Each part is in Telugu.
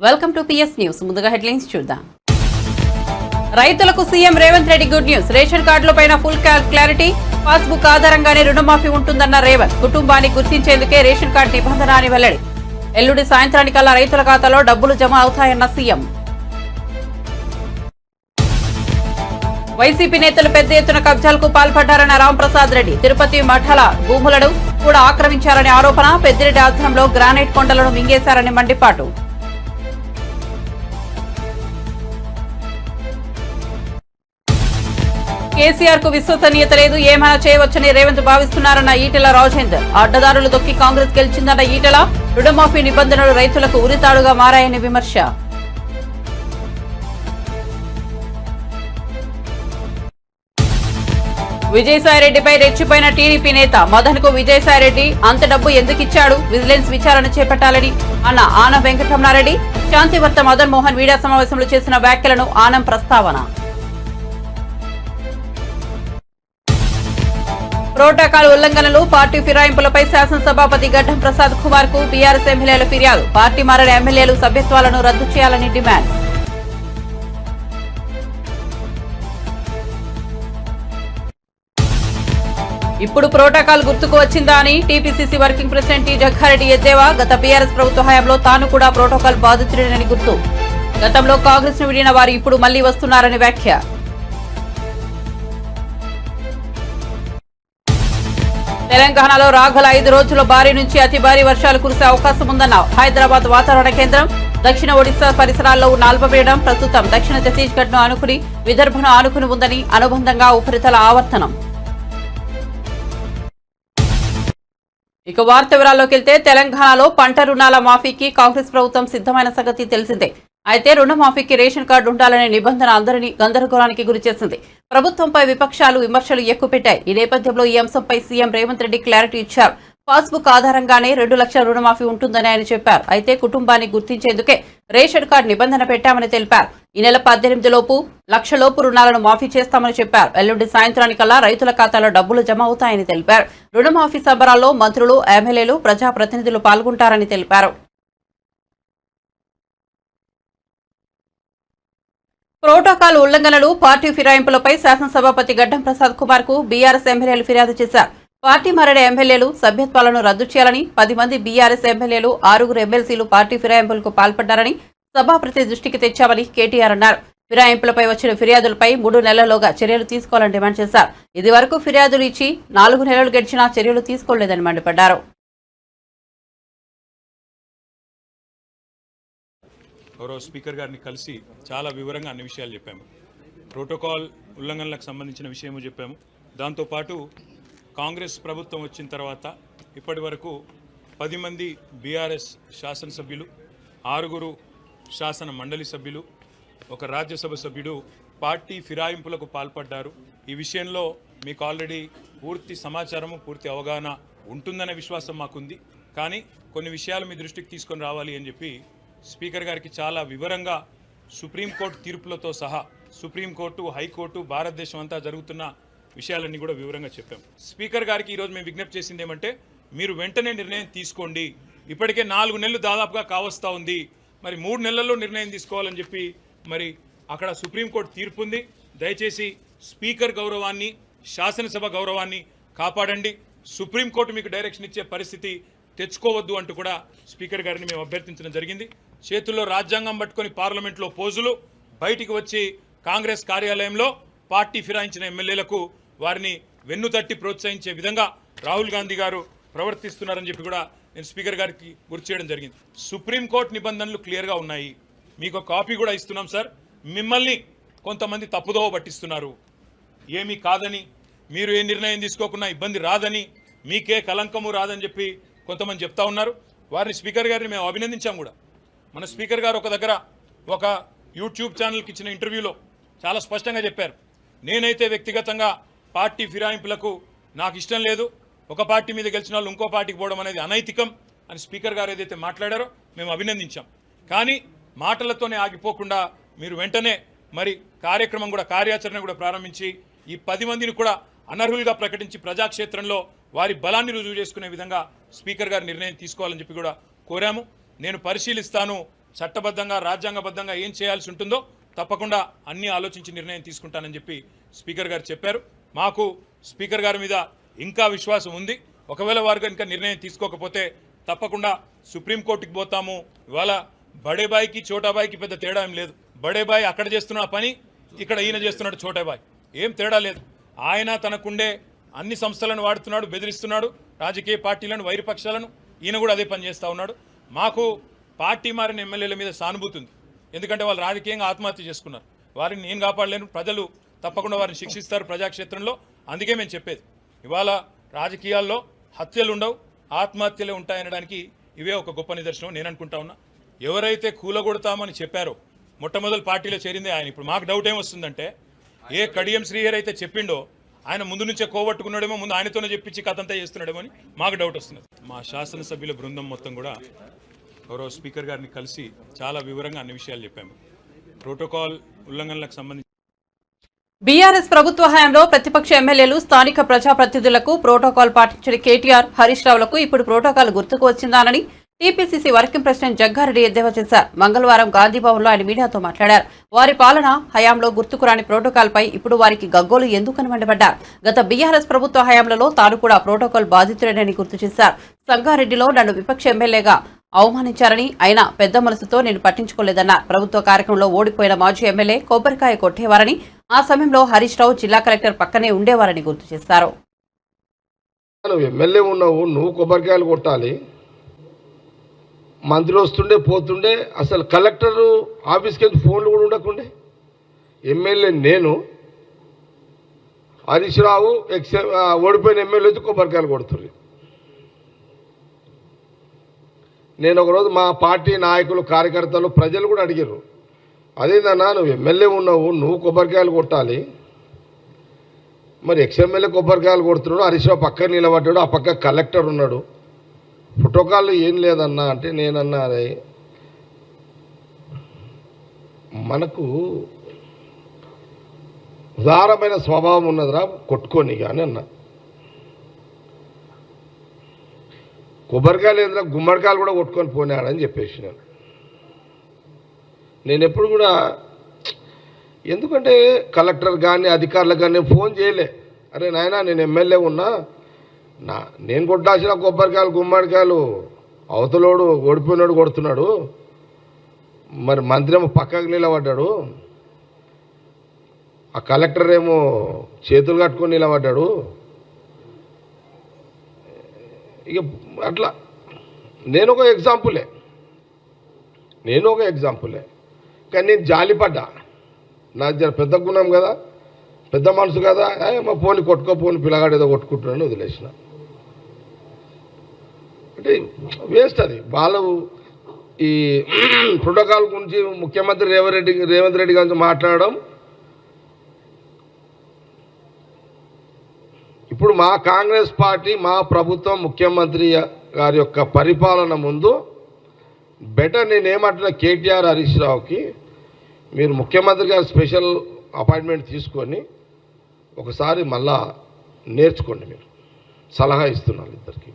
Welcome to PS news. ముందుగా హెడ్లైన్స్ చూద్దాం. రైతులకు CM Revanth Reddy good news. Ration కార్డులపైన ఫుల్ క్లారిటీ. పాస్బుక్ ఆధారంగానే రుణమాఫీ ఉంటుందన్న రేవంత్. కుటుంబాన్ని గుర్తించేందుకే రేషన్ కార్డు నిబంధన అని వెల్లడి. ఎల్లుండి సాయంత్రానికల్లా రైతుల ఖాతాలో డబ్బులు జమ అవుతాయన్న సీఎం. వైసీపీ నేతలు పెద్ద ఎత్తున కబ్జాలకు పాల్పడ్డారన్న రాంప్రసాద్ రెడ్డి. తిరుపతి మఠాల భూములను కూడా ఆక్రమించారనే ఆరోపణ. పెద్దిరెడ్డి ఆధ్వర్యంలో గ్రానైట్ కొండలను మింగేశారని మండిపాటు. కేసీఆర్ కు విశ్వసనీయత లేదు, ఏమైనా చేయవచ్చని రేవంత్ భావిస్తున్నారన్న ఈటెల రాజేందర్. అడ్డదారులు దొక్కి కాంగ్రెస్ గెలిచిందన్న ఈటెల. రుణమాఫీ నిబంధనలు రైతులకు ఉరితాడుగా మారాయని విమర్శ. విజయసాయిరెడ్డిపై రెచ్చిపోయిన టీడీపీ నేత. మదన్ కు విజయసాయిరెడ్డి అంత డబ్బు ఎందుకు ఇచ్చాడు, విజిలెన్స్ విచారణ చేపట్టాలని అన్న ఆనం వెంకటరమణారెడ్డి. శాంతివర్త మదన్ మోహన్ మీడియా సమావేశంలో చేసిన వ్యాఖ్యలను ఆనం ప్రస్తావన. ప్రోటోకాల్ ఉల్లంఘనలు, పార్టీ ఫిరాయింపులపై శాసనసభాపతి గడ్డం ప్రసాద్ కుమార్ కు బీఆర్ఎస్ ఎమ్మెల్యేల ఫిర్యాదు. పార్టీ మారిన ఎమ్మెల్యేలు సభ్యత్వాలను రద్దు చేయాలని డిమాండ్. ఇప్పుడు ప్రోటోకాల్ గుర్తుకు వచ్చిందా అని TPCC working president T Jaggareddy ఎద్దేవా. గత బీఆర్ఎస్ ప్రభుత్వ హయాంలో తాను కూడా ప్రోటోకాల్ బాధితుడేనని గుర్తు. గతంలో కాంగ్రెస్ ను విడిన వారు ఇప్పుడు మళ్లీ వస్తున్నారని వ్యాఖ్య. తెలంగాణలో రాగల 5 రోజుల్లో భారీ నుంచి అతి భారీ వర్షాలు కురిసే అవకాశం ఉందన్న హైదరాబాద్ వాతావరణ కేంద్రం. దక్షిణ ఒడిశా పరిసరాల్లో ఉన్న అల్పపీడనం ప్రస్తుతం దక్షిణ ఛత్తీస్గఢ్ ను ఆనుకుని విదర్భను ఆనుకుని ఉందని. అనుబంధంగా ఉపరితల ఆవర్తనం. ఇక వార్త వివరాల్లోకి వెళ్తే, తెలంగాణలో పంట రుణాల మాఫీకి కాంగ్రెస్ ప్రభుత్వం సిద్ధమైన సంగతి తెలిసిందే. అయితే రుణమాఫీకి రేషన్ కార్డు ఉండాలనే నిబంధన అందరినీ గందరగోళానికి గురిచేసింది. ప్రభుత్వంపై విపక్షాలు విమర్శలు ఎక్కుపెట్టాయి. ఈ నేపథ్యంలో ఈ అంశంపై సీఎం రేవంత్ రెడ్డి క్లారిటీ ఇచ్చారు. పాస్బుక్ ఆధారంగానే 2 లక్షల రుణమాఫీ ఉంటుందని ఆయన చెప్పారు. అయితే కుటుంబాన్ని గుర్తించేందుకే రేషన్ కార్డు నిబంధన పెట్టామని తెలిపారు. ఈ నెల 18 లోపు లక్షలోపు రుణాలను మాఫీ చేస్తామని చెప్పారు. ఎల్లుండి సాయంత్రానికల్లా రైతుల ఖాతాలో డబ్బులు జమ అవుతాయని తెలిపారు. రుణమాఫీ సంబరాల్లో మంత్రులు, ఎమ్మెల్యేలు, ప్రజాప్రతినిధులు పాల్గొంటారని తెలిపారు. ప్రోటోకాల్ ఉల్లంఘనలు, పార్టీ ఫిరాయింపులపై శాసనసభాపతి గడ్డం ప్రసాద్ కుమార్ కు బీఆర్ఎస్ ఎమ్మెల్యేలు ఫిర్యాదు చేశారు. పార్టీ మారిన ఎమ్మెల్యేలు సభ్యత్వాలను రద్దు చేయాలని, 10 మంది బీఆర్ఎస్ ఎమ్మెల్యేలు, 6 ఎమ్మెల్సీలు పార్టీ ఫిరాయింపులకు పాల్పడ్డారని సభాపతి దృష్టికి తెచ్చామని కేటీఆర్ అన్నారు. ఫిరాయింపులపై వచ్చిన ఫిర్యాదులపై 3 నెలల్లోగా చర్యలు తీసుకోవాలని డిమాండ్ చేశారు. ఇది వరకు ఫిర్యాదులు ఇచ్చి 4 నెలలు గడిచినా చర్యలు తీసుకోలేదని మండిపడ్డారు. గౌరవ స్పీకర్ గారిని కలిసి చాలా వివరంగా అన్ని విషయాలు చెప్పాము. ప్రోటోకాల్ ఉల్లంఘనలకు సంబంధించిన విషయము చెప్పాము. దాంతోపాటు కాంగ్రెస్ ప్రభుత్వం వచ్చిన తర్వాత ఇప్పటి వరకు 10 మంది బీఆర్ఎస్ శాసనసభ్యులు, 6 శాసన మండలి సభ్యులు, 1 రాజ్యసభ సభ్యుడు పార్టీ ఫిరాయింపులకు పాల్పడ్డారు. ఈ విషయంలో మీకు ఆల్రెడీ పూర్తి సమాచారము, పూర్తి అవగాహన ఉంటుందనే విశ్వాసం మాకుంది. కానీ కొన్ని విషయాలు మీ దృష్టికి తీసుకొని రావాలి అని చెప్పి స్పీకర్ గారికి చాలా వివరంగా సుప్రీంకోర్టు తీర్పులతో సహా, సుప్రీంకోర్టు, హైకోర్టు, భారతదేశం అంతా జరుగుతున్న విషయాలన్నీ కూడా వివరంగా చెప్పాం. స్పీకర్ గారికి ఈరోజు మేము విజ్ఞప్తి చేసింది ఏమంటే, మీరు వెంటనే నిర్ణయం తీసుకోండి. ఇప్పటికే 4 నెలలు దాదాపుగా కావస్తూ ఉంది. మరి 3 నెలల్లో నిర్ణయం తీసుకోవాలని చెప్పి మరి అక్కడ సుప్రీంకోర్టు తీర్పు ఉంది. దయచేసి స్పీకర్ గౌరవాన్ని, శాసనసభ గౌరవాన్ని కాపాడండి. సుప్రీంకోర్టు మీకు డైరెక్షన్ ఇచ్చే పరిస్థితి తెచ్చుకోవద్దు అంటూ కూడా స్పీకర్ గారిని మేము అభ్యర్థించడం జరిగింది. చేతుల్లో రాజ్యాంగం పట్టుకొని పార్లమెంట్లో పోజులు, బయటికి వచ్చి కాంగ్రెస్ కార్యాలయంలో పార్టీ ఫిరాయించిన ఎమ్మెల్యేలకు వారిని వెన్నుతట్టి ప్రోత్సహించే విధంగా రాహుల్ గాంధీ గారు ప్రవర్తిస్తున్నారని చెప్పి కూడా నేను స్పీకర్ గారికి గుర్తు చేయడం జరిగింది. సుప్రీంకోర్టు నిబంధనలు క్లియర్గా ఉన్నాయి. మీకు కాపీ కూడా ఇస్తున్నాం సార్. మిమ్మల్ని కొంతమంది తప్పుదోవ పట్టిస్తున్నారు. ఏమీ కాదని, మీరు ఏ నిర్ణయం తీసుకోకున్నా ఇబ్బంది రాదని, మీకే కలంకము రాదని చెప్పి కొంతమంది చెప్తా ఉన్నారు. వారిని స్పీకర్ గారిని మేము అభినందించాం కూడా. మన స్పీకర్ గారు ఒక దగ్గర ఒక యూట్యూబ్ ఛానల్కి ఇచ్చిన ఇంటర్వ్యూలో చాలా స్పష్టంగా చెప్పారు, నేనైతే వ్యక్తిగతంగా పార్టీ ఫిరాయింపులకు నాకు ఇష్టం లేదు, ఒక పార్టీ మీద గెలిచిన వాళ్ళు ఇంకో పార్టీకి పోవడం అనేది అనైతికం అని స్పీకర్ గారు ఏదైతే మాట్లాడారో మేము అభినందించాం. కానీ మాటలతోనే ఆగిపోకుండా మీరు వెంటనే మరి కార్యక్రమం కూడా, కార్యాచరణ కూడా ప్రారంభించి ఈ 10 మందిని కూడా అనర్హులుగా ప్రకటించి ప్రజాక్షేత్రంలో వారి బలాన్ని రుజువు చేసుకునే విధంగా స్పీకర్ గారు నిర్ణయం తీసుకోవాలని చెప్పి కూడా కోరాము. నేను పరిశీలిస్తాను, చట్టబద్ధంగా రాజ్యాంగబద్ధంగా ఏం చేయాల్సి ఉంటుందో తప్పకుండా అన్ని ఆలోచించి నిర్ణయం తీసుకుంటానని చెప్పి స్పీకర్ గారు చెప్పారు. మాకు స్పీకర్ గారి మీద ఇంకా విశ్వాసం ఉంది. ఒకవేళ వారు కనుక నిర్ణయం తీసుకోకపోతే తప్పకుండా సుప్రీంకోర్టుకి పోతాము. ఇవాళ బడేబాయికి చోటాబాయికి పెద్ద తేడా ఏం లేదు. బడేబాయి అక్కడ చేస్తున్న పని ఇక్కడ ఈయన చేస్తున్నాడు చోటాబాయి, ఏం తేడా లేదు. ఆయన తనకుండే అన్ని సంస్థలను వాడుతున్నాడు, బెదిరిస్తున్నాడు రాజకీయ పార్టీలను, వైరపక్షాలను. ఈయన కూడా అదే పని చేస్తూ ఉన్నాడు. మాకు పార్టీ మారిన ఎమ్మెల్యేల మీద సానుభూతి ఉంది. ఎందుకంటే వాళ్ళు రాజకీయంగా ఆత్మహత్య చేసుకున్నారు. వారిని నేను కాపాడలేను, ప్రజలు తప్పకుండా వారిని శిక్షిస్తారు ప్రజాక్షేత్రంలో. అందుకే మేము చెప్పేది ఇవాళ రాజకీయాల్లో హత్యలు ఉండవు, ఆత్మహత్యలే ఉంటాయనడానికి ఇవే ఒక గొప్ప నిదర్శనం నేను అనుకుంటా ఉన్నా. ఎవరైతే కూలగొడతామని చెప్పారో మొట్టమొదటి పార్టీలో చేరిందే ఆయన. ఇప్పుడు మాకు డౌట్ ఏమొస్తుందంటే, ఏ కడియం శ్రీహరి అయితే చెప్పిండో ఆయన ముందు నుంచే కోవట్టుకున్నాడేమో, ముందు ఆయనతోనే చెప్పించి కథంతా చేస్తున్నాడేమో అని మాకు డౌట్ వస్తుంది. మా శాసనసభ్యుల బృందం మొత్తం కూడా గౌరవ స్పీకర్ గారిని కలిసి చాలా వివరంగా అన్ని విషయాలు చెప్పాము. ప్రోటోకాల్ ఉల్లంఘనలకు సంబంధించి బీఆర్ఎస్ ప్రభుత్వ హయాంలో ప్రతిపక్ష ఎమ్మెల్యేలు, స్థానిక ప్రజాప్రతినిధులకు ప్రోటోకాల్ పాటించిన కేటీఆర్, హరీష్ రావులకు ఇప్పుడు ప్రోటోకాల్ గుర్తుకు వచ్చిందానని టీపీసీసీ వర్కింగ్ ప్రెసిడెంట్ జగ్గారెడ్డి ఎద్దేవా చేశారు. మంగళవారం గాంధీభవన్లో ఆయన మీడియాతో మాట్లాడారు. వారి పాలన హయాంలో గుర్తుకురాని ప్రోటోకాల్ పై ఇప్పుడు వారికి గగ్గోలు ఎందుకని మండిపడ్డారు. గత బీఆర్ఎస్ ప్రభుత్వ హయాంలో తాను కూడా ప్రోటోకాల్ బాధితుడేనని గుర్తు చేశారు. సంగారెడ్డిలో నన్ను విపక్ష ఎమ్మెల్యేగా అవమానించారని, అయినా పెద్ద మనసుతో నేను పట్టించుకోలేదన్నారు. ప్రభుత్వ కార్యక్రమంలో ఓడిపోయిన మాజీ ఎమ్మెల్యే కొబ్బరికాయ కొట్టేవారని, ఆ సమయంలో హరీష్ రావు జిల్లా కలెక్టర్ పక్కనే ఉండేవారని గుర్తు చేశారు. ఎమ్మెల్యే ఉన్నావు, నువ్వు కొబ్బరికాయలు కొట్టాలి. మంత్రి వస్తుండే పోతుండే, అసలు కలెక్టర్ ఆఫీస్కి ఫోన్లు కూడా ఉండకుండే. ఎమ్మెల్యే నేను, హరీష్ రావు ఓడిపోయిన ఎమ్మెల్యే వచ్చి కొబ్బరికాయలు కొడుతుంది. నేను ఒకరోజు మా పార్టీ నాయకులు, కార్యకర్తలు, ప్రజలు కూడా అడిగారు, అదేందన్నా నువ్వు ఎమ్మెల్యే ఉన్నావు, నువ్వు కొబ్బరికాయలు కొట్టాలి, మరి ఎమ్మెల్యే కొబ్బరికాయలు కొడుతున్నాడు, హరీష్ రావు పక్కన నిలబడ్డాడు, ఆ పక్క కలెక్టర్ ఉన్నాడు, ప్రోటోకాల్ ఏం లేదన్నా అంటే నేనన్నా, అరే మనకు ఉదారమైన స్వభావం ఉన్నదిరా, కొట్టుకొని కానీ అన్నా. కొబ్బరికాయలు ఏంద్రా, గుమ్మడికాయలు కూడా కొట్టుకొని పోయినాడని చెప్పేసి నేను ఎప్పుడు కూడా, ఎందుకంటే కలెక్టర్ కానీ అధికారులకు కానీ ఫోన్ చేయలే. అరే నాయనా నేను ఎమ్మెల్యే ఉన్నా, నేను కొట్టాల్సిన కొబ్బరికాయలు గుమ్మడికాయలు అవతలోడు ఓడిపోయినాడు కొడుతున్నాడు, మరి మంత్రి ఏమో పక్కకు నిలబడ్డాడు, ఆ కలెక్టర్ ఏమో చేతులు కట్టుకొని నిలబడ్డాడు. ఇక అట్లా నేను ఒక ఎగ్జాంపులే కానీ నేను జాలిపడ్డా. నా పెద్ద గుణం కదా, పెద్ద మనసు కదా, మా పోని కొట్టుకోపోని పిల్లగాడు ఏదో కొట్టుకుంటున్నాను వదిలేసిన. అంటే వేస్ట్ అది. వాళ్ళు ఈ ప్రోటోకాల్ గురించి ముఖ్యమంత్రి రేవంత్ రెడ్డి గురించి మాట్లాడడం, ఇప్పుడు మా కాంగ్రెస్ పార్టీ, మా ప్రభుత్వం, ముఖ్యమంత్రి గారి యొక్క పరిపాలన ముందు బెటర్ నేనేమంటున్నా, కేటీఆర్, హరీష్ రావుకి మీరు ముఖ్యమంత్రి గారు స్పెషల్ అపాయింట్మెంట్ తీసుకొని ఒకసారి మళ్ళా నేర్చుకోండి. మీరు సలహా ఇస్తున్నారు ఇద్దరికి.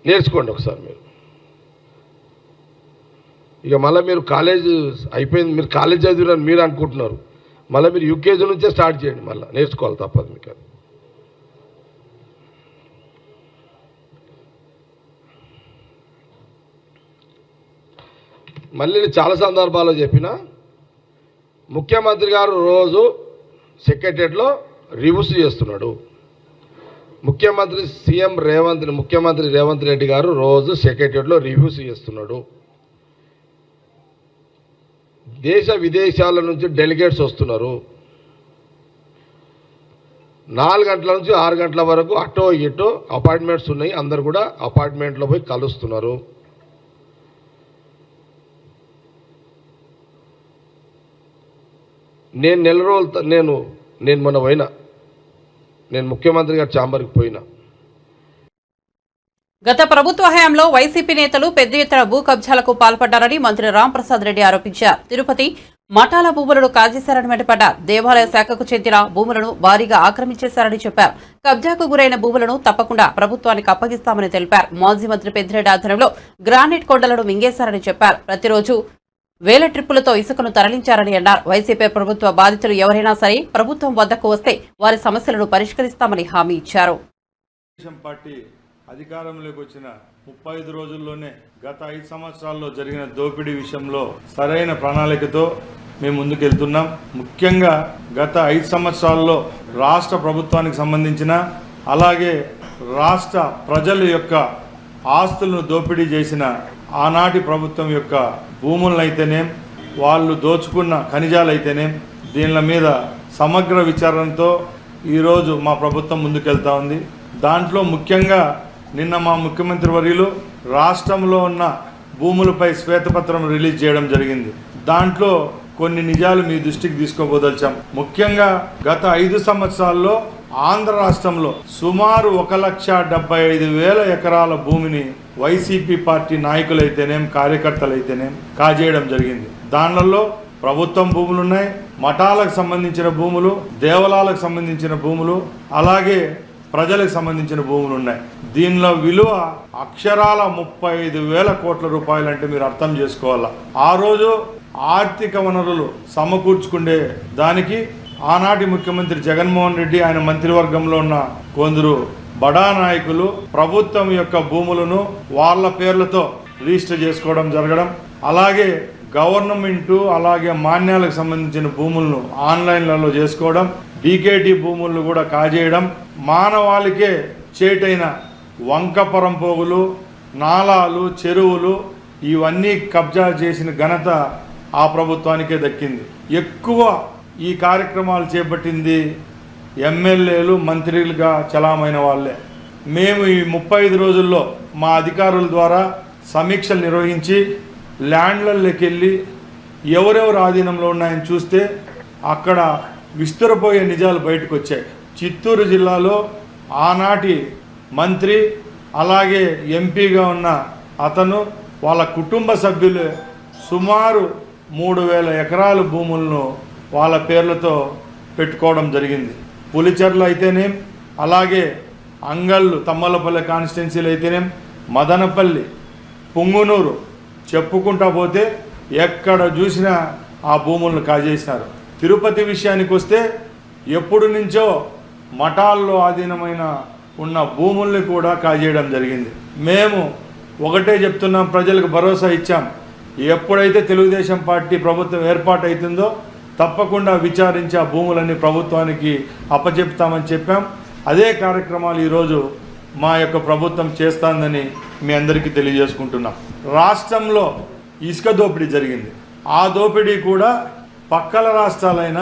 నేర్చుకోండి ఒకసారి మీరు. ఇక మళ్ళీ మీరు కాలేజ్ అయిపోయింది, మీరు కాలేజ్ చదివిరని మీరు అనుకుంటున్నారు, మళ్ళీ మీరు యూకేజీ నుంచే స్టార్ట్ చేయండి. మళ్ళీ నేర్చుకోవాలి, తప్పదు మీకు. అది మళ్ళీ నేను చాలా సందర్భాల్లో చెప్పిన, ముఖ్యమంత్రి గారు రోజు సెక్రటరియట్లో రివ్యూస్ చేస్తున్నాడు. ముఖ్యమంత్రి రేవంత్ రెడ్డి గారు రోజు సెక్రటరియట్లో రివ్యూస్ చేస్తున్నాడు. దేశ విదేశాల నుంచి డెలిగేట్స్ వస్తున్నారు. 4 గంటల నుంచి 6 గంటల వరకు అటో ఇటో అపార్ట్మెంట్స్ ఉన్నాయి, అందరు కూడా అపార్ట్మెంట్లో పోయి కలుస్తున్నారు. నేను నెల రోజులు నేను మొన్న పోయినా, నేను ముఖ్యమంత్రి గారి ఛాంబర్కి పోయినా. గత ప్రభుత్వ హయాంలో వైసీపీ నేతలు పెద్ద ఎత్తున భూ కబ్జాలకు పాల్పడ్డారని మంత్రి రాంప్రసాద్ రెడ్డి ఆరోపించారు. తిరుపతి మఠాల భూములను కాజేశారని మండిపడ్డారు. దేవాలయ శాఖకు చెందిన భూములను భారీగా ఆక్రమించేశారని చెప్పారు. కబ్జాకు గురైన భూములను తప్పకుండా ప్రభుత్వానికి అప్పగిస్తామని తెలిపారు. మాజీ మంత్రి పెద్దిరెడ్డి ఆధ్వర్యంలో గ్రానైట్ కొండలను మింగేశారని చెప్పారు. ప్రతిరోజు వేల ట్రిప్పులతో ఇసుకను తరలించారని అన్నారు. వైసీపీ ప్రభుత్వ బాధితులు ఎవరైనా సరే ప్రభుత్వం వద్దకు వస్తే వారి సమస్యలను పరిష్కరిస్తామని హామీ ఇచ్చారు. పార్టీ అధికారంలోకి వచ్చిన 35 రోజుల్లోనే గత 5 సంవత్సరాల్లో జరిగిన దోపిడీ విషయంలో సరైన ప్రణాళికతో మేము ముందుకెళ్తున్నాం. ముఖ్యంగా గత 5 సంవత్సరాల్లో రాష్ట్ర ప్రభుత్వానికి సంబంధించిన అలాగే రాష్ట్ర ప్రజల యొక్క ఆస్తులను దోపిడీ చేసిన ఆనాటి ప్రభుత్వం యొక్క భూములనైతేనేం వాళ్ళు దోచుకున్న ఖనిజాలైతేనేం దీనిల మీద సమగ్ర విచారణతో ఈరోజు మా ప్రభుత్వం ముందుకెళ్తా ఉంది. దాంట్లో ముఖ్యంగా నిన్న మా ముఖ్యమంత్రి వర్యులు రాష్ట్రంలో ఉన్న భూములపై శ్వేతపత్రం రిలీజ్ చేయడం జరిగింది. దాంట్లో కొన్ని నిజాలు మీ దృష్టికి తీసుకోబోదలిచాం. ముఖ్యంగా గత 5 సంవత్సరాల్లో ఆంధ్ర రాష్ట్రంలో సుమారు 1,75,000 ఎకరాల భూమిని వైసీపీ పార్టీ నాయకులైతేనేం కార్యకర్తలైతేనేం కాజేయడం జరిగింది. దానిలో ప్రభుత్వం భూములు ఉన్నాయి, మఠాలకు సంబంధించిన భూములు, దేవాలయాలకు సంబంధించిన భూములు, అలాగే ప్రజలకు సంబంధించిన భూములు ఉన్నాయి. దీనిలో విలువ అక్షరాల 35,000 కోట్ల రూపాయలు అంటే మీరు అర్థం చేసుకోవాలా. ఆ రోజు ఆర్థిక వనరులు సమకూర్చుకునే దానికి ఆనాటి ముఖ్యమంత్రి జగన్మోహన్ రెడ్డి ఆయన మంత్రివర్గంలో ఉన్న కొందరు బడా నాయకులు ప్రభుత్వం యొక్క భూములను వాళ్ళ పేర్లతో రిజిస్టర్ చేసుకోవడం జరగడం, అలాగే గవర్నమెంటు అలాగే మాన్యాలకు సంబంధించిన భూములను ఆన్లైన్లలో చేసుకోవడం, డీకేటీ భూములను కూడా కాజేయడం, మానవాళికే చేటైన వంకపరం పోగులు, నాలాలు, చెరువులు ఇవన్నీ కబ్జా చేసిన ఘనత ఆ ప్రభుత్వానికే దక్కింది. ఎక్కువ ఈ కార్యక్రమాలు చేపట్టింది ఎమ్మెల్యేలు, మంత్రులుగా చలామైన వాళ్ళే. మేము ఈ 35 రోజుల్లో మా అధికారుల ద్వారా సమీక్షలు నిర్వహించి ల్యాండ్లలోకి వెళ్ళి ఎవరెవరు ఆధీనంలో ఉన్నాయని చూస్తే అక్కడ విస్తరపోయే నిజాలు బయటకు వచ్చాయి. చిత్తూరు జిల్లాలో ఆనాటి మంత్రి అలాగే ఎంపీగా ఉన్న అతను వాళ్ళ కుటుంబ సభ్యులు సుమారు 3,000 ఎకరాల భూములను వాళ్ళ పేర్లతో పెట్టుకోవడం జరిగింది. పులిచెర్ల అయితేనేం, అలాగే అంగళ్ళు తమ్మలపల్లి కాన్స్టిట్యున్సీలు అయితేనేం, మదనపల్లి, పుంగునూరు చెప్పుకుంటా పోతే ఎక్కడ చూసినా ఆ భూములను కాజేసినారు. తిరుపతి విషయానికి వస్తే ఎప్పుడు నుంచో మఠాల్లో ఆధీనమైన ఉన్న భూముల్ని కూడా కాజేయడం జరిగింది. మేము ఒకటే చెప్తున్నాం, ప్రజలకు భరోసా ఇచ్చాం. ఎప్పుడైతే తెలుగుదేశం పార్టీ ప్రభుత్వం ఏర్పాటు అవుతుందో తప్పకుండా విచారించి ఆ భూములన్నీ ప్రభుత్వానికి అప్పచెప్తామని చెప్పాం. అదే కార్యక్రమాలు ఈరోజు మా యొక్క ప్రభుత్వం చేస్తుందని మీ అందరికీ తెలియజేసుకుంటున్నాం. రాష్ట్రంలో ఇసుక దోపిడీ జరిగింది. ఆ దోపిడీ కూడా పక్కల రాష్ట్రాలైన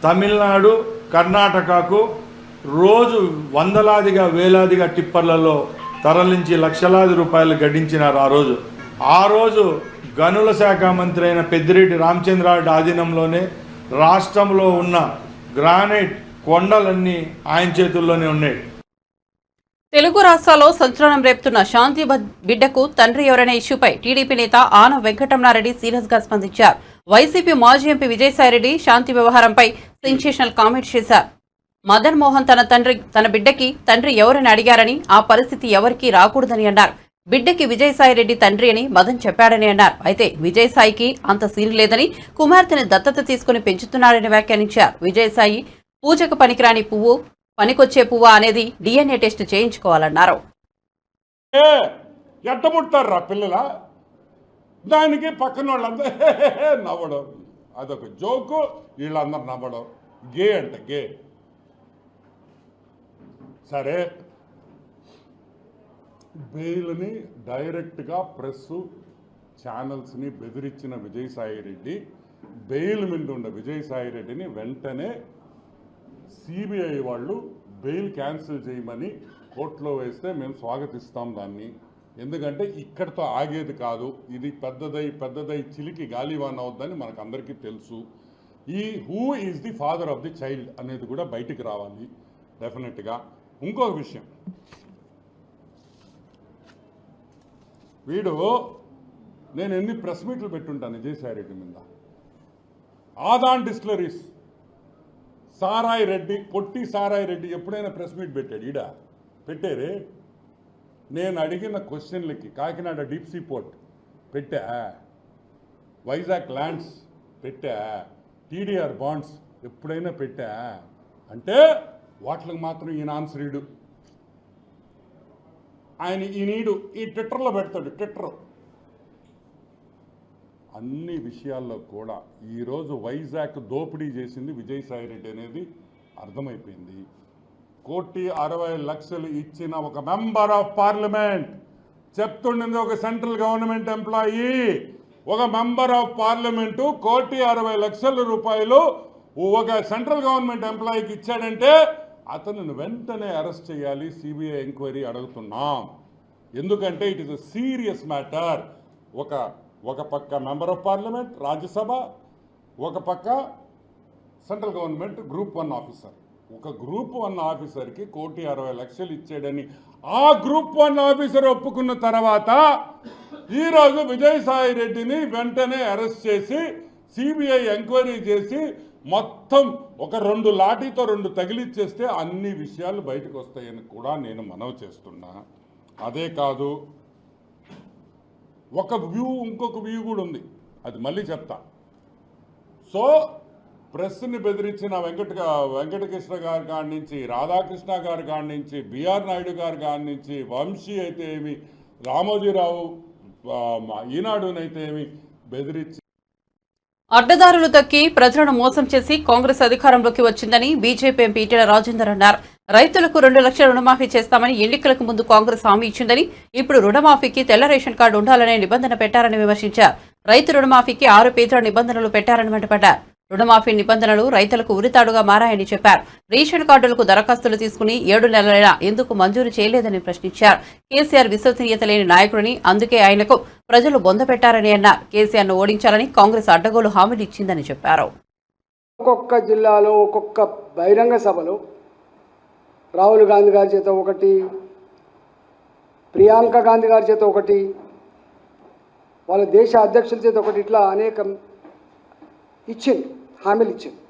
తమిళనాడు, కర్ణాటకకు రోజు వందలాదిగా వేలాదిగా టిప్పర్లలో తరలించి లక్షలాది రూపాయలు గడించినారు. ఆ రోజు గనుల శాఖ మంత్రి అయిన పెద్దిరెడ్డి రామచంద్రారెడ్డి ఆధీనంలోనే రాష్ట్రంలో ఉన్న గ్రానైట్ కొండలన్నీ ఆయన చేతుల్లోనే ఉన్నాయి. తెలుగు రాష్ట్రాల్లో సంచలనం రేపుతున్న శాంతి బిడ్డకు తండ్రి ఎవరనే ఇష్యూపై టీడీపీ నేత ఆనం వెంకటరమణారెడ్డి సీరియస్ గా స్పందించారు. వైసీపీ మాజీ ఎంపీ విజయసాయిరెడ్డి శాంతి వ్యవహారంపై సెన్సేషనల్ కామెంట్ చేశారు. మదన్ మోహన్ తన బిడ్డకి తండ్రి ఎవరని అడిగారని, ఆ పరిస్థితి ఎవరికీ రాకూడదని అన్నారు. బిడ్డకి విజయసాయిరెడ్డి తండ్రి అని మదన్ చెప్పాడని అన్నారు. అయితే విజయసాయికి అంత సీన్ లేదని, కుమార్తెని దత్తత తీసుకుని పెంచుతున్నారని వ్యాఖ్యానించారు. విజయసాయి పూజకు పనికిరాని పువ్వు, పనికొచ్చే పువ్వా అనేది DNA టెస్ట్ చేయించుకోవాలన్నారు. ఎట్టముడతారు రా పిల్లల, దానికి పక్కన వాళ్ళందరూ నవ్వడం, అదొక జోకు, వీళ్ళందరూ నవ్వడం. గే అంట గే. సరే, బెయిల్ని డైరెక్ట్గా ప్రెస్ ఛానల్స్ని బెదిరించిన విజయసాయిరెడ్డి, బెయిల్ మీద ఉన్న విజయసాయిరెడ్డిని వెంటనే సిబిఐ వాళ్ళు బెయిల్ క్యాన్సిల్ చేయమని కోర్టులో వేస్తే మేము స్వాగతిస్తాం దాన్ని. ఎందుకంటే ఇక్కడితో ఆగేది కాదు, ఇది పెద్దదై చిలికి గాలివాన్ అవుద్దని మనకు అందరికీ తెలుసు. ఈ who is the father of the child అనేది కూడా బయటికి రావాలి డెఫినెట్గా. ఇంకొక విషయం, వీడు నేను ఎన్ని ప్రెస్ మీట్లు పెట్టుంటాను విజయసాయిరెడ్డి మీద. ఆదాన్ డిస్టిలరీస్, సారాయి రెడ్డి, పొట్టి సారాయి రెడ్డి ఎప్పుడైనా ప్రెస్ మీట్ పెట్టాడు? ఈడ పెట్టారే. నేను అడిగిన క్వశ్చన్లకి కాకినాడ డీప్ సీ పోర్ట్ పెట్టా, వైజాగ్ ల్యాండ్స్ పెట్టా, టీడీఆర్ బాండ్స్ ఎప్పుడైనా పెట్టా అంటే వాటికి మాత్రం ఈయన ఆన్సర్ ఇడు. ఆయన ఈ ట్విట్టర్లో పెడతాడు. ట్విట్టర్ అన్ని విషయాల్లో కూడా ఈరోజు వైజాగ్ దోపిడీ చేసింది విజయసాయిరెడ్డి అనేది అర్థమైపోయింది. 1,60,00,000 ఇచ్చిన ఒక మెంబర్ ఆఫ్ పార్లమెంట్, చెప్తుండింది ఒక సెంట్రల్ గవర్నమెంట్ ఎంప్లాయీ, ఒక మెంబర్ ఆఫ్ పార్లమెంటు 1,60,00,000 రూపాయలు ఒక సెంట్రల్ గవర్నమెంట్ ఎంప్లాయీకి ఇచ్చాడంటే అతను వెంటనే అరెస్ట్ చేయాలి, సిబిఐ ఎంక్వైరీ అడుగుతున్నాం. ఎందుకంటే it is a serious matter. ఒక పక్క మెంబర్ ఆఫ్ పార్లమెంట్ రాజ్యసభ, ఒక పక్క సెంట్రల్ గవర్నమెంట్ గ్రూప్ 1 ఆఫీసర్. ఒక గ్రూప్ 1 ఆఫీసర్కి 1,60,00,000 ఇచ్చాడని ఆ గ్రూప్ 1 ఆఫీసర్ ఒప్పుకున్న తర్వాత ఈరోజు విజయసాయి రెడ్డిని వెంటనే అరెస్ట్ చేసి సిబిఐ ఎంక్వైరీ చేసి మొత్తం ఒక 2 లాఠీతో 2 తగిలిచ్చేస్తే అన్ని విషయాలు బయటకు వస్తాయని కూడా నేను మనవి చేస్తున్నా. అదే కాదు, ఒక వ్యూ ఇంకొక వ్యూ కూడా ఉంది, అది మళ్ళీ చెప్తా. సో ప్రెస్ని బెదిరించిన వెంకటకృష్ణ గారి కాడి నుంచి, రాధాకృష్ణ గారి కాడి నుంచి, బిఆర్ నాయుడు గారి కాడి నుంచి, వంశీ అయితే ఏమి, రామోజీరావు ఈనాడునైతే ఏమి బెదిరించి అడ్డదారులు దక్కి ప్రజలను మోసం చేసి కాంగ్రెస్ అధికారంలోకి వచ్చిందని బీజేపీ ఎంపీ ఈటెల రాజేందర్ అన్నారు. రైతులకు 2 లక్షల రుణమాఫీ చేస్తామని ఎన్నికలకు ముందు కాంగ్రెస్ హామీ ఇచ్చిందని, ఇప్పుడు రుణమాఫీకి తెల్ల రేషన్ కార్డు ఉండాలనే నిబంధన పెట్టారని విమర్శించారు. రైతు రుణమాఫీకి 6 పేజీల నిబంధనలు పెట్టారని మండిపడ్డారు. రుణమాఫీ నిబంధనలు రైతులకు ఉరితాడుగా మారాయని చెప్పారు. రేషన్ కార్డులకు దరఖాస్తులు తీసుకుని 7 నెలలైనా ఎందుకు మంజూరు చేయలేదని ప్రశ్నించారు. కేసీఆర్ విశ్వసనీయత లేని నాయకుడిని, అందుకే ఆయనకు ప్రజలు బొందపెట్టారని అన్నారు. కేసీఆర్ను ఓడించాలని కాంగ్రెస్ అడ్డగోలు హామీలు ఇచ్చిందని చెప్పారు. ఒక్కొక్క జిల్లాలో ఒక్కొక్క బహిరంగ సభలో రాహుల్ గాంధీ గారి చేత ఒకటి, ప్రియాంక గాంధీ గారి చేత ఒకటి, వాళ్ళ దేశ అధ్యక్షుల చేత ఒకటి, ఇట్లా అనేక ఇచ్చింది, హామీలు ఇచ్చింది.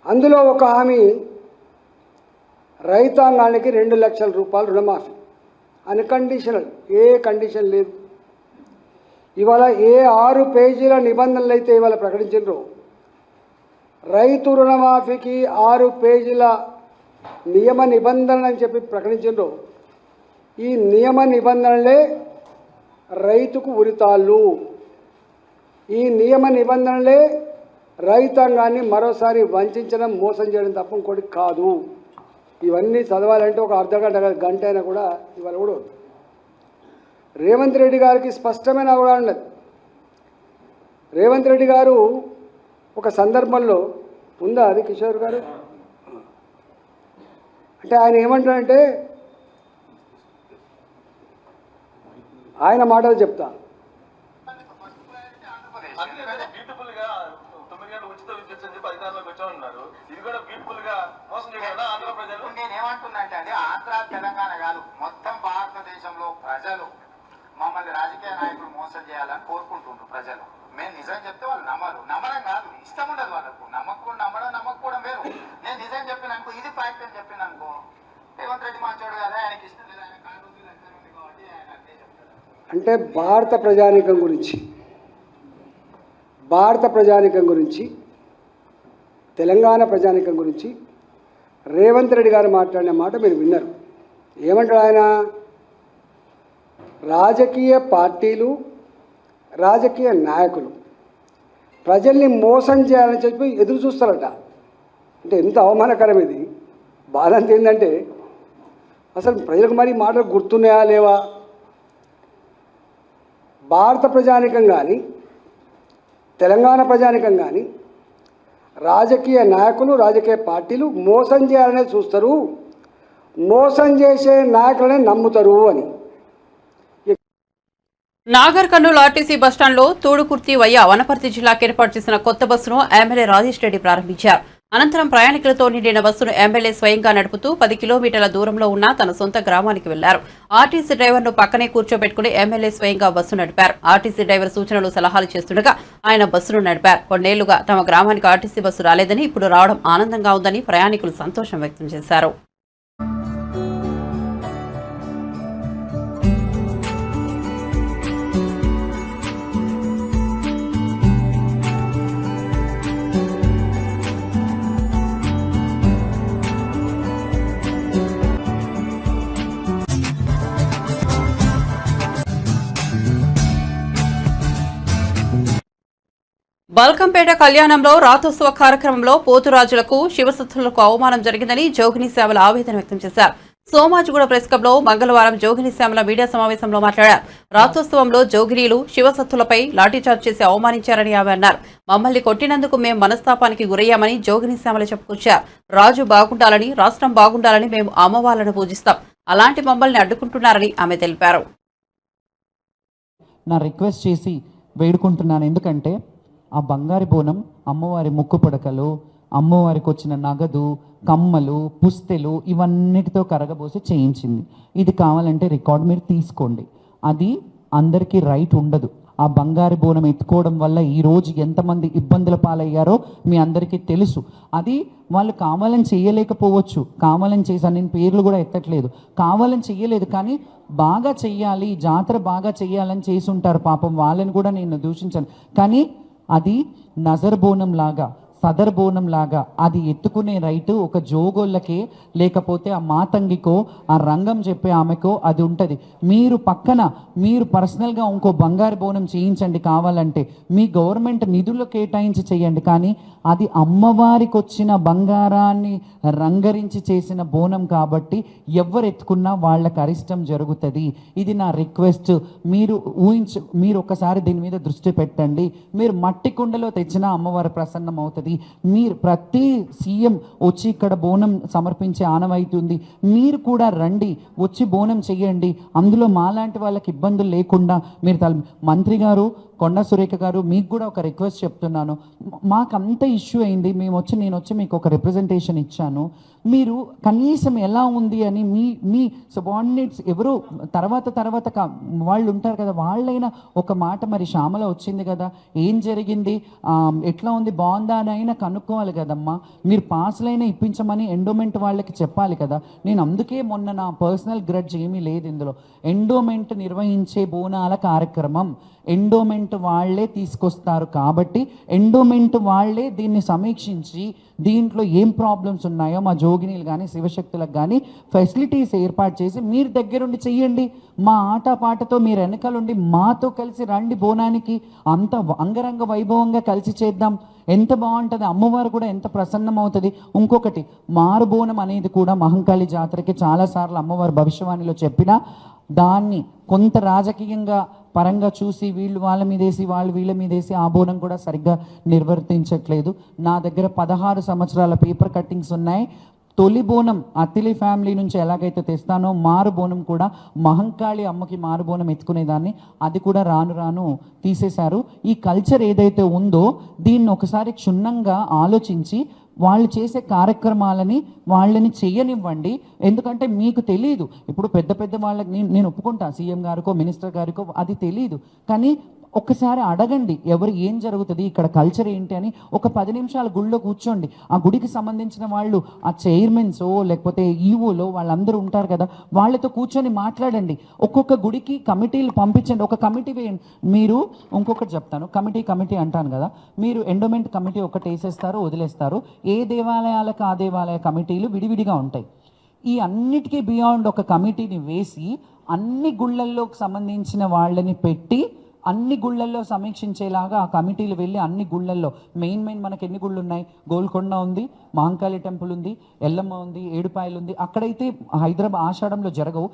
అందులో ఒక హామీ రైతాంగానికి 2 లక్షల రూపాయలు రుణమాఫీ, అన్కండిషనల్, ఏ కండిషన్ లేదు. ఇవాళ ఏ 6 పేజీల నిబంధనలు అయితే ఇవాళ ప్రకటించారో, రైతు రుణమాఫీకి 6 పేజీల నియమ నిబంధనలు అని చెప్పి ప్రకటించారో, ఈ నియమ నిబంధనలే రైతుకు ఉరితాళ్ళు. ఈ నియమ నిబంధనలే రైతాంగాన్ని మరోసారి వంచడం, మోసం చేయడం తప్ప ఇంకోటి కాదు. ఇవన్నీ చదవాలంటే ఒక అర్ధగంట గంట అయినా కూడా ఇవాళ కూడా రేవంత్ రెడ్డి గారికి స్పష్టమైన అవగాహన ఉన్నది. రేవంత్ రెడ్డి గారు ఒక సందర్భంలో ఉందా అది కిషోర్ గారు, అంటే ఆయన ఏమంటారంటే, ఆయన మాటలు చెప్తా, నేనేమంటున్నాంటే అండి, ఆంధ్ర తెలంగాణ కాదు, మొత్తం భారతదేశంలో ప్రజలు మమ్మల్ని రాజకీయ నాయకులు మోసం చేయాలని కోరుకుంటుండ్రు ప్రజలు. మేము నిజం చెప్తే వాళ్ళు నమ్మడం కాదు, ఇష్టం ఉండదు వాళ్ళకు. నమ్మకపోవడం వేరు. నేను నిజం చెప్పినానుకో, ఇది ఫ్యాక్ట్ అని చెప్పినానుకో, రేవంత్ రెడ్డి మంచోడు కదా, ఆయనకి ఇష్టం లేదు, ఆయన కాదు కాబట్టి ఆయన అదే చెప్తాడు. అంటే భారత ప్రజానీకం గురించి తెలంగాణ ప్రజానీకం గురించి రేవంత్ రెడ్డి గారు మాట్లాడిన మాట మీరు విన్నారు. ఏమంటాడు ఆయన? రాజకీయ పార్టీలు, రాజకీయ నాయకులు ప్రజల్ని మోసం చేయాలని చెప్పి ఎదురు చూస్తారట. అంటే ఎంత అవమానకరం ఇది. బాధ అంత ఏంటంటే, అసలు ప్రజలకు మరి మాటలు గుర్తున్నాయా లేవా? భారత ప్రజానీకం కానీ, తెలంగాణ ప్రజానీకం కానీ, రాజకీయ నాయకులు, రాజకీయ పార్టీలు మోసం చేయాలనే చూస్తారు, మోసం చేసే నాయకులనే నమ్ముతారు అని. నాగర్ కర్నూలు ఆర్టీసీ బస్టాండ్లో తూడుకుర్తి వయ్య వనపర్తి జిల్లాకు ఏర్పాటు చేసిన కొత్త బస్సును ఎమ్మెల్యే రాజేష్ రెడ్డి ప్రారంభించారు. అనంతరం ప్రయాణికులతో నిండిన బస్సును ఎమ్మెల్యే స్వయంగా నడుపుతూ 10 కిలోమీటర్ల దూరంలో ఉన్న తన సొంత గ్రామానికి వెళ్లారు. ఆర్టీసీ డ్రైవర్ను పక్కనే కూర్చోబెట్టుకుని ఎమ్మెల్యే స్వయంగా బస్సు నడిపారు. ఆర్టీసీ డ్రైవర్ సూచనలు సలహాలు చేస్తుండగా ఆయన బస్సును నడిపారు. కొన్నేళ్లుగా తమ గ్రామానికి ఆర్టీసీ బస్సు రాలేదని ఇప్పుడు రావడం ఆనందంగా ఉందని ప్రయాణికులు సంతోషం వ్యక్తం చేశారు. బల్కంపేట కళ్యాణంలో రాతోత్సవ కార్యక్రమంలో పోతురాజులకు శివసత్తులకు అవమానం జరిగిందని జోగిని శ్యామల ఆవేదన వ్యక్తం చేశారు. సోమాజిగూడ ప్రెస్ క్లబ్ లో మంగళవారం జోగిని శ్యామల మీడియా సమావేశంలో మాట్లాడారు. రాతోత్సవంలో జోగినీలు శివసత్తులపై లాఠీచార్జ్ చేసి అవమానించారని ఆమె అన్నారు. మమ్మల్ని కొట్టినందుకు మేం మనస్తాపానికి గురయ్యామని జోగిని శ్యామల చెప్పుకొచ్చారు. రాజు బాగుండాలని, రాష్ట్రం బాగుండాలని మేము అమ్మవార్లను పూజిస్తాం. అలాంటి మమ్మల్ని అడ్డుకుంటున్నారని ఆమె తెలిపారు. నా రిక్వెస్ట్ చేసి వేడుకుంటున్నాను. ఎందుకంటే ఆ బంగారు బోనం అమ్మవారి ముక్కు పొడకలు, అమ్మవారికి వచ్చిన నగదు, కమ్మలు, పుస్తెలు ఇవన్నిటితో కరగబోసి చేయించింది. ఇది కావాలంటే రికార్డ్ మీరు తీసుకోండి. అది అందరికీ రైట్ ఉండదు. ఆ బంగారు బోనం ఎత్తుకోవడం వల్ల ఈరోజు ఎంతమంది ఇబ్బందుల పాలయ్యారో మీ అందరికీ తెలుసు. అది వాళ్ళు కావాలని చేయలేకపోవచ్చు, కావాలని చేశాను, నేను పేర్లు కూడా ఎత్తట్లేదు, కావాలని చెయ్యలేదు, కానీ బాగా చెయ్యాలి, జాతర బాగా చెయ్యాలని చేసి ఉంటారు. పాపం వాళ్ళని కూడా నేను దూషించాను. కానీ అది నజర్ బోనం లాగా, సదర్ బోనం లాగా అది ఎత్తుకునే రైటు ఒక జోగోళ్ళకే, లేకపోతే ఆ మాతంగికో, ఆ రంగం చెప్పే ఆమెకో అది ఉంటుంది. మీరు పక్కన మీరు పర్సనల్గా ఇంకో బంగారు బోనం చేయించండి కావాలంటే, మీ గవర్నమెంట్ నిధులు కేటాయించి చేయండి. కానీ అది అమ్మవారికి వచ్చిన బంగారాన్ని రంగరించి చేసిన బోనం కాబట్టి ఎవరు ఎత్తుకున్నా వాళ్ళకి అరిష్టం జరుగుతుంది. ఇది నా రిక్వెస్ట్. మీరు ఒకసారి దీని మీద దృష్టి పెట్టండి. మీరు మట్టి కుండలో తెచ్చినా అమ్మవారి ప్రసన్నం అవుతుంది. మీరు ప్రతి సీఎం వచ్చి ఇక్కడ బోనం సమర్పించే ఆనవాయితీ ఉంది. మీరు కూడా రండి, వచ్చి బోనం చెయ్యండి. అందులో మాలాంటి వాళ్ళకి ఇబ్బందులు లేకుండా మీరు మంత్రి గారు, కొండ సురేఖ గారు, మీకు కూడా ఒక రిక్వెస్ట్ చెప్తున్నాను. మాకు అంత ఇష్యూ అయింది, నేను వచ్చి మీకు ఒక రిప్రజెంటేషన్ ఇచ్చాను. మీరు కనీసం ఎలా ఉంది అని మీ సబార్డినేట్స్ ఎవరు తర్వాత వాళ్ళు ఉంటారు కదా, వాళ్ళైనా ఒక మాట, మరి శ్యామల వచ్చింది కదా, ఏం జరిగింది, ఎట్లా ఉంది, బాగుందా అని అయినా కనుక్కోవాలి కదమ్మా. మీరు పాస్లైనా ఇప్పించమని ఎండోమెంట్ వాళ్ళకి చెప్పాలి కదా. నేను అందుకే మొన్న నా పర్సనల్ గ్రడ్జ్ ఏమీ లేదు ఇందులో. ఎండోమెంట్ నిర్వహించే బోనాల కార్యక్రమం ఎండోమెంట్ వాళ్లే తీసుకొస్తారు కాబట్టి ఎండోమెంట్ వాళ్లే దీన్ని సమీక్షించి దీంట్లో ఏం ప్రాబ్లమ్స్ ఉన్నాయో మా జోగినీలు కానీ శివశక్తులకు కానీ ఫెసిలిటీస్ ఏర్పాటు చేసి మీరు దగ్గరుండి చెయ్యండి. మా ఆటపాటతో మీరు వెనకాలండి, మాతో కలిసి రండి బోనానికి, అంత అంగరంగ వైభవంగా కలిసి చేద్దాం. ఎంత బాగుంటుంది, అమ్మవారు కూడా ఎంత ప్రసన్నం అవుతుంది. ఇంకొకటి, మారుబోనం అనేది కూడా మహంకాళి జాతరకి చాలాసార్లు అమ్మవారు భవిష్యవాణిలో చెప్పినా దాన్ని కొంత రాజకీయంగా పరంగా చూసి వీళ్ళు వాళ్ళ మీదేసి వాళ్ళు వీళ్ళ మీదేసి ఆ బోనం కూడా సరిగ్గా నిర్వర్తించట్లేదు. నా దగ్గర 16 సంవత్సరాల పేపర్ కట్టింగ్స్ ఉన్నాయి. తొలి బోనం అతిలి ఫ్యామిలీ నుంచి ఎలాగైతే తెస్తానో మారు బోనం కూడా మహంకాళి అమ్మకి మారు బోనం ఎత్తుకునేదాన్ని, అది కూడా రాను తీసేశారు. ఈ కల్చర్ ఏదైతే ఉందో దీన్ని ఒకసారి క్షుణ్ణంగా ఆలోచించి వాళ్ళు చేసే కార్యక్రమాలని వాళ్ళని చేయనివ్వండి. ఎందుకంటే మీకు తెలియదు, ఇప్పుడు పెద్ద వాళ్ళకి నేను ఒప్పుకుంటా, సీఎం గారికో మినిస్టర్ గారికో అది తెలియదు, కానీ ఒక్కసారి అడగండి ఎవరు ఏం జరుగుతుంది, ఇక్కడ కల్చర్ ఏంటి అని. ఒక 10 నిమిషాలు గుడిలో కూర్చోండి. ఆ గుడికి సంబంధించిన వాళ్ళు, ఆ చైర్మన్సో లేకపోతే ఈవోలో వాళ్ళందరూ ఉంటారు కదా, వాళ్ళతో కూర్చొని మాట్లాడండి. ఒక్కొక్క గుడికి కమిటీలు పంపించండి, ఒక కమిటీ వేయండి. మీరు ఇంకొకటి చెప్తాను, కమిటీ అంటాను కదా, మీరు ఎండోమెంట్ కమిటీ ఒకటి వేసేస్తారు, వదిలేస్తారు. ఏ దేవాలయాలకు ఆ దేవాలయ కమిటీలు విడివిడిగా ఉంటాయి. ఈ అన్నిటికీ బియాండ్ ఒక కమిటీని వేసి అన్ని గుళ్ళల్లోకి సంబంధించిన వాళ్ళని పెట్టి అన్ని గుళ్ళల్లో సమీక్షించేలాగా ఆ కమిటీలు వెళ్ళి అన్ని గుళ్ళల్లో మెయిన్ మనకి ఎన్ని గుళ్ళు ఉన్నాయి, గోల్కొండ ఉంది, మహంకాళి టెంపుల్ ఉంది, ఎల్లమ్మ ఉంది, ఏడుపాయలు ఉంది. అక్కడైతే హైదరాబాద్ ఆషాఢంలో జరగవు.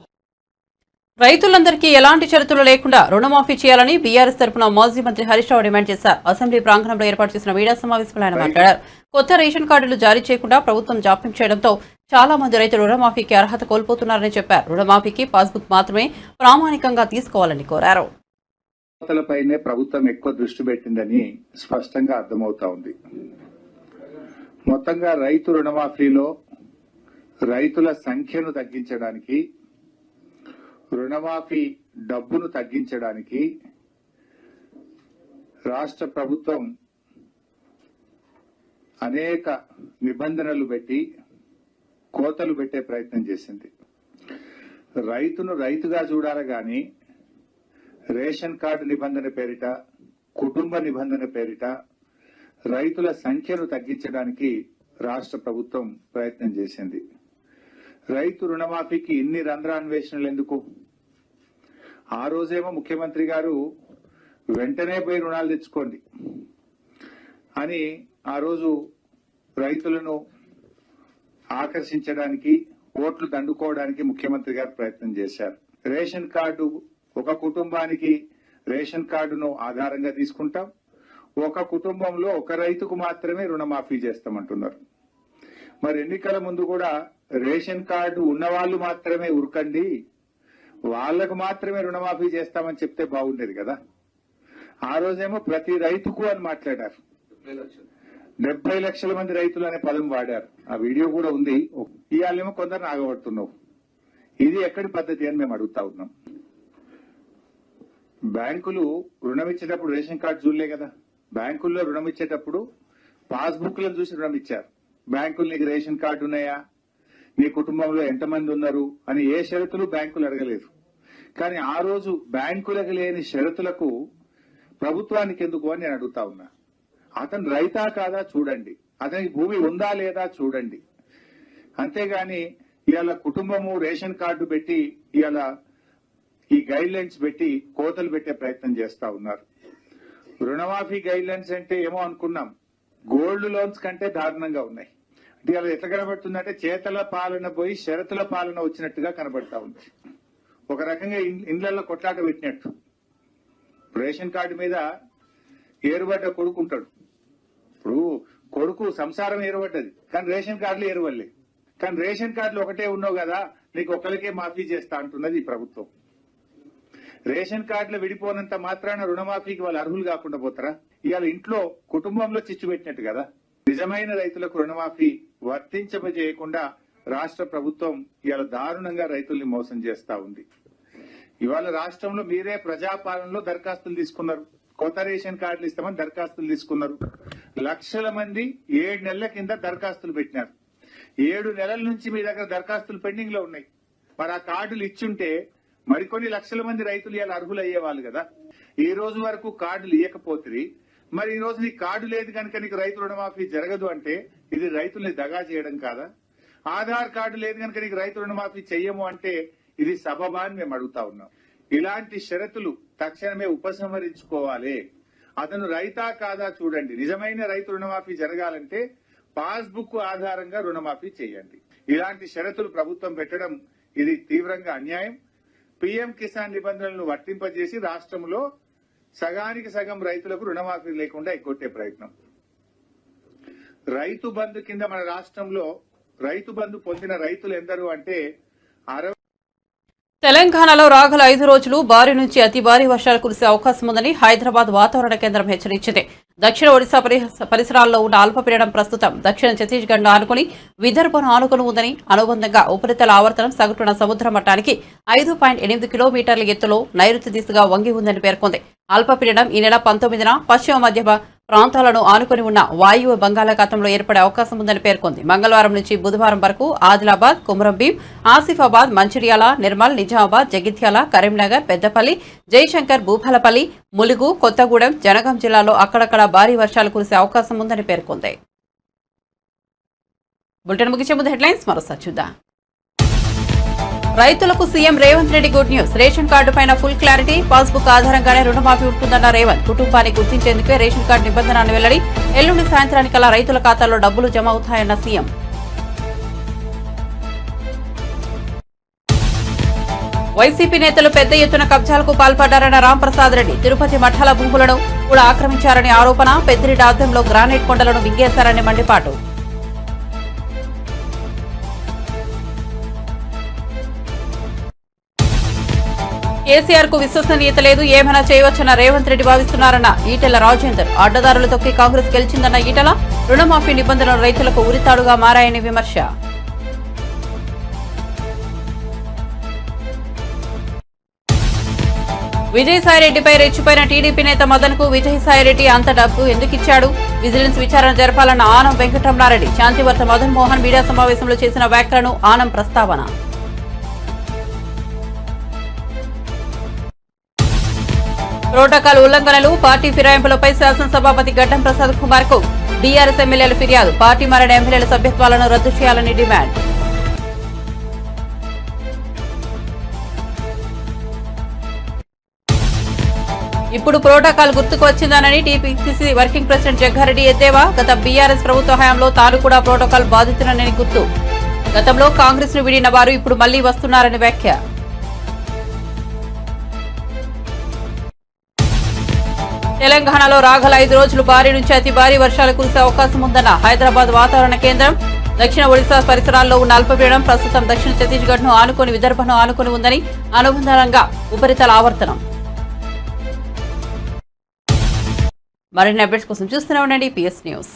రైతులందరికీ ఎలాంటి షరతులు లేకుండా రుణమాఫీ చేయాలని బీఆర్ఎస్ తరఫున మాజీ మంత్రి హరీష్ రావు డిమాండ్ చేశారు. అసెంబ్లీ ప్రాంగణంలో ఏర్పాటు చేసిన మీడియా సమావేశంలో ఆయన మాట్లాడారు. కొత్త రేషన్ కార్డులు జారీ చేయకుండా ప్రభుత్వం జాప్యం చేయడంతో చాలా మంది రైతులు రుణమాఫీకి అర్హత కోల్పోతున్నారని చెప్పారు. రుణమాఫీకి పాస్బుక్ మాత్రమే ప్రామాణికంగా తీసుకోవాలని కోరారు. పైనే ప్రభుత్వం ఎక్కువ దృష్టి పెట్టిందని స్పష్టంగా అర్థమవుతా ఉంది. మొత్తంగా రైతు రుణమాఫీలో రైతుల సంఖ్యను తగ్గించడానికి, రుణమాఫీ డబ్బును తగ్గించడానికి రాష్ట్ర ప్రభుత్వం అనేక నిబంధనలు పెట్టి కోతలు పెట్టే ప్రయత్నం చేసింది. రైతును రైతుగా చూడాలి గాని రేషన్ కార్డు నిబంధన పేరిట, కుటుంబ నిబంధన పేరిట రైతుల సంఖ్యను తగ్గించడానికి రాష్ట్ర ప్రభుత్వం ప్రయత్నం చేసింది. రైతు రుణమాఫీకి ఇన్ని రంధ్రాన్వేషణలు ఎందుకు? ఆ రోజేమో ముఖ్యమంత్రి గారు వెంటనే పోయి రుణాలు తెచ్చుకోండి అని ఆ రోజు రైతులను ఆకర్షించడానికి, ఓట్లు దండుకోవడానికి ముఖ్యమంత్రి గారు ప్రయత్నం చేశారు. రేషన్ కార్డు, ఒక కుటుంబానికి రేషన్ కార్డును ఆధారంగా తీసుకుంటాం, ఒక కుటుంబంలో ఒక రైతుకు మాత్రమే రుణమాఫీ చేస్తామంటున్నారు. మరి ఎన్నికల ముందు కూడా రేషన్ కార్డు ఉన్నవాళ్లు మాత్రమే ఉరకండి, వాళ్లకు మాత్రమే రుణమాఫీ చేస్తామని చెప్తే బాగుండేది కదా. ఆ రోజేమో ప్రతి రైతుకు అని మాట్లాడారు. 70 లక్షల మంది రైతులు అనే పదం వాడారు. ఆ వీడియో కూడా ఉంది. ఇవాళేమో కొందరు ఆగబడుతున్నావు. ఇది ఎక్కడి పద్ధతి అని మేము అడుగుతా ఉన్నాం. బ్యాంకులు రుణం ఇచ్చేటప్పుడు రేషన్ కార్డు చూడలే కదా. బ్యాంకుల్లో రుణం ఇచ్చేటప్పుడు పాస్బుక్లను చూసి రుణం ఇచ్చారు. బ్యాంకులు నీకు రేషన్ కార్డు ఉన్నాయా, నీ కుటుంబంలో ఎంతమంది ఉన్నారు అని ఏ షరతులు బ్యాంకులు అడగలేదు. కానీ ఆ రోజు బ్యాంకులకు లేని షరతులకు ప్రభుత్వానికి ఎందుకు అని నేను అడుగుతా ఉన్నా. అతను రైతా కాదా చూడండి, అతనికి భూమి ఉందా లేదా చూడండి. అంతేగాని ఇవాళ కుటుంబము రేషన్ కార్డు పెట్టి ఇవాళ ఈ గైడ్ లైన్స్ పెట్టి కోతలు పెట్టే ప్రయత్నం చేస్తా ఉన్నారు. రుణమాఫీ గైడ్ లైన్స్ అంటే ఏమో అనుకున్నాం, గోల్డ్ లోన్స్ కంటే దారుణంగా ఉన్నాయి. అంటే అలా ఎట్లా కనబడుతుందంటే చేతల పాలన పోయి షరతుల పాలన వచ్చినట్టుగా కనబడతా ఉంది. ఒక రకంగా ఇండ్లలో కొట్లాట పెట్టినట్టు. రేషన్ కార్డు మీద ఏరుబడ్డ కొడుకు ఉంటాడు. ఇప్పుడు కొడుకు సంసారం ఏరుబడ్డది, కానీ రేషన్ కార్డులు ఏరువల్లే. కానీ రేషన్ కార్డులు ఒకటే ఉన్నావు కదా, నీకు ఒకరికే మాఫీ చేస్తా అంటున్నది ఈ ప్రభుత్వం. రేషన్ కార్డులు విడిపోనంత మాత్రాన రుణమాఫీకి వాళ్ళు అర్హులు కాకుండా పోతారా? ఇవాళ ఇంట్లో కుటుంబంలో చిచ్చు పెట్టినట్టు కదా. నిజమైన రైతులకు రుణమాఫీ వర్తించబజేయకుండా రాష్ట్ర ప్రభుత్వం ఇవాళ దారుణంగా రైతుల్ని మోసం చేస్తా ఉంది. ఇవాళ రాష్ట్రంలో మీరే ప్రజాపాలనలో దరఖాస్తులు తీసుకున్నారు. కొత్త రేషన్ కార్డులు ఇస్తామని దరఖాస్తులు తీసుకున్నారు. లక్షల మంది 7 నెలల కింద దరఖాస్తులు పెట్టినారు. 7 నెలల నుంచి మీ దగ్గర దరఖాస్తులు పెండింగ్ లో ఉన్నాయి. మరి ఆ కార్డులు ఇచ్చుంటే మరికొన్ని లక్షల మంది రైతులు ఇలా అర్హులు అయ్యేవాళ్ళు కదా. ఈ రోజు వరకు కార్డులు ఇవ్వకపోతే మరి ఈ రోజు నీకు కార్డు లేదు కనుక నీకు రైతు రుణమాఫీ జరగదు అంటే ఇది రైతుల్ని దగా చేయడం కాదా? ఆధార్ కార్డు లేదు కనుక నీకు రైతు రుణమాఫీ చెయ్యము అంటే ఇది సబబా అని మేము అడుగుతా ఉన్నాం. ఇలాంటి షరతులు తక్షణమే ఉపసంహరించుకోవాలి. అతను రైతా కాదా చూడండి. నిజమైన రైతు రుణమాఫీ జరగాలంటే పాస్బుక్ ఆధారంగా రుణమాఫీ చేయండి. ఇలాంటి షరతులు ప్రభుత్వం పెట్టడం ఇది తీవ్రంగా అన్యాయం. పీఎం కిసాన్ నిబంధనలను వర్తింపజేసి రాష్ట్రంలో సగానికి సగం రైతులకు రుణమాఫీ లేకుండా ఎగ్గొట్టే ప్రయత్నం. రైతు బంధు కింద మన రాష్ట్రంలో రైతు బంధు పొందిన రైతులు ఎందరు అంటే తెలంగాణలో రాగల 5 రోజులు భారీ నుంచి అతి భారీ వర్షాలు కురిసే అవకాశం ఉందని హైదరాబాద్ వాతావరణ కేంద్రం హెచ్చరించింది. దక్షిణ ఒడిశా పరిసరాల్లో ఉన్న అల్పపీడనం ప్రస్తుతం దక్షిణ ఛత్తీస్గఢ్ ఆనుకుని విదర్భను ఆనుకుని ఉందని, అనుబంధంగా ఉపరితల ఆవర్తనం సగటున సముద్ర మట్టానికి 5.8 కిలోమీటర్ల ఎత్తులో నైరుతి దిశగా వంగి ఉందని పేర్కొంది. అల్పపీడనం ఈ నెల 19న పశ్చిమ మధ్య ప్రాంతాలను ఆనుకుని ఉన్న వాయువ్య బంగాళాఖాతంలో ఏర్పడే అవకాశం ఉందని పేర్కొంది. మంగళవారం నుంచి బుధవారం వరకు ఆదిలాబాద్, కుమ్రంభీం, ఆసిఫాబాద్, మంచిర్యాల, నిర్మల్, నిజామాబాద్, జగిత్యాల, కరీంనగర్, పెద్దపల్లి, జయశంకర్, భూపాలపల్లి, ములుగు, కొత్తగూడెం, జనగాం జిల్లాలో అక్కడక్కడ భారీ వర్షాలు కురిసే అవకాశం ఉందని పేర్కొంది. బులెటిన్ ముగించే ముందు హెడ్లైన్స్ మరోసారి చూద్దాం. రైతులకు CM Revanth Reddy good news. Ration card పైన ఫుల్ క్లారిటీ, పాస్బుక్ ఆధారంగానే రుణమాఫీ ఉంటుందన్న రేవంత్. కుటుంబాన్ని గుర్తించేందుకే రేషన్ కార్డు నిబంధనను వెల్లడి. ఎల్లుండి సాయంత్రానికల్లా రైతుల ఖాతాల్లో డబ్బులు జమ అవుతాయన్న సీఎం. వైసీపీ నేతలు పెద్ద ఎత్తున కబ్జాలకు పాల్పడ్డారన్న రాంప్రసాద్ రెడ్డి. తిరుపతి మఠాల భూములను కూడా ఆక్రమించారని ఆరోపణ. పెద్దిరెడ్డి ఆధ్వర్యంలో గ్రానైట్ కొండలను మింగేశారని మండిపాటు. కేసీఆర్ కు విశ్వసనీయత లేదు, ఏమైనా చేయవచ్చన్న రేవంత్ రెడ్డి భావిస్తున్నారన్న ఈటెల రాజేందర్. అడ్డదారులు తొక్కి కాంగ్రెస్ గెలిచిందన్న ఈటెల. రుణమాఫీ నిబంధనలు రైతులకు ఉరితాడుగా మారాయని విమర్శ. విజయసాయిరెడ్డిపై రెచ్చిపోయిన టీడీపీ నేత మదన్ కు విజయసాయిరెడ్డి అంత డబ్బు ఎందుకు ఇచ్చాడు? విజిలెన్స్ విచారణ జరపాలన్న ఆనం వెంకటరమణారెడ్డి. శాంతివర్త మదన్ మోహన్ మీడియా సమావేశంలో చేసిన వ్యాఖ్యలను ఆనం ప్రస్తావన. ప్రోటోకాల్ ఉల్లంఘనలు, పార్టీ ఫిరాయింపులపై శాసనసభాపతి గడ్డం ప్రసాద్ కుమార్ కు బీఆర్ఎస్ ఎమ్మెల్యేల ఫిర్యాదు. పార్టీ మారిన ఎమ్మెల్యేల సభ్యత్వాలను రద్దు చేయాలని డిమాండ్. ఇప్పుడు ప్రోటోకాల్ గుర్తుకు వచ్చిందనని టీపీసీసీ వర్కింగ్ ప్రెసిడెంట్ జగ్గారెడ్డి ఎద్దేవా. గత బీఆర్ఎస్ ప్రభుత్వ హయాంలో తాను కూడా ప్రోటోకాల్ బాధితునని గుర్తు. గతంలో కాంగ్రెస్ ను వీడిన వారు ఇప్పుడు మళ్లీ వస్తున్నారని వ్యాఖ్య. తెలంగాణలో రాగల 5 రోజులు భారీ నుంచి అతి భారీ వర్షాలు కురిసే అవకాశం ఉందన్న హైదరాబాద్ వాతావరణ కేంద్రం. దక్షిణ ఒడిశా పరిసరాల్లో ఉన్న అల్పపీడనం ప్రస్తుతం దక్షిణ ఛత్తీస్గఢ్ ను ఆనుకుని విదర్భను ఆనుకుని ఉందని అనుబంధంగా ఉపరితల ఆవర్తనం. మరిన్ని అప్డేట్స్ కోసం చూస్తూనే ఉండండి PS న్యూస్.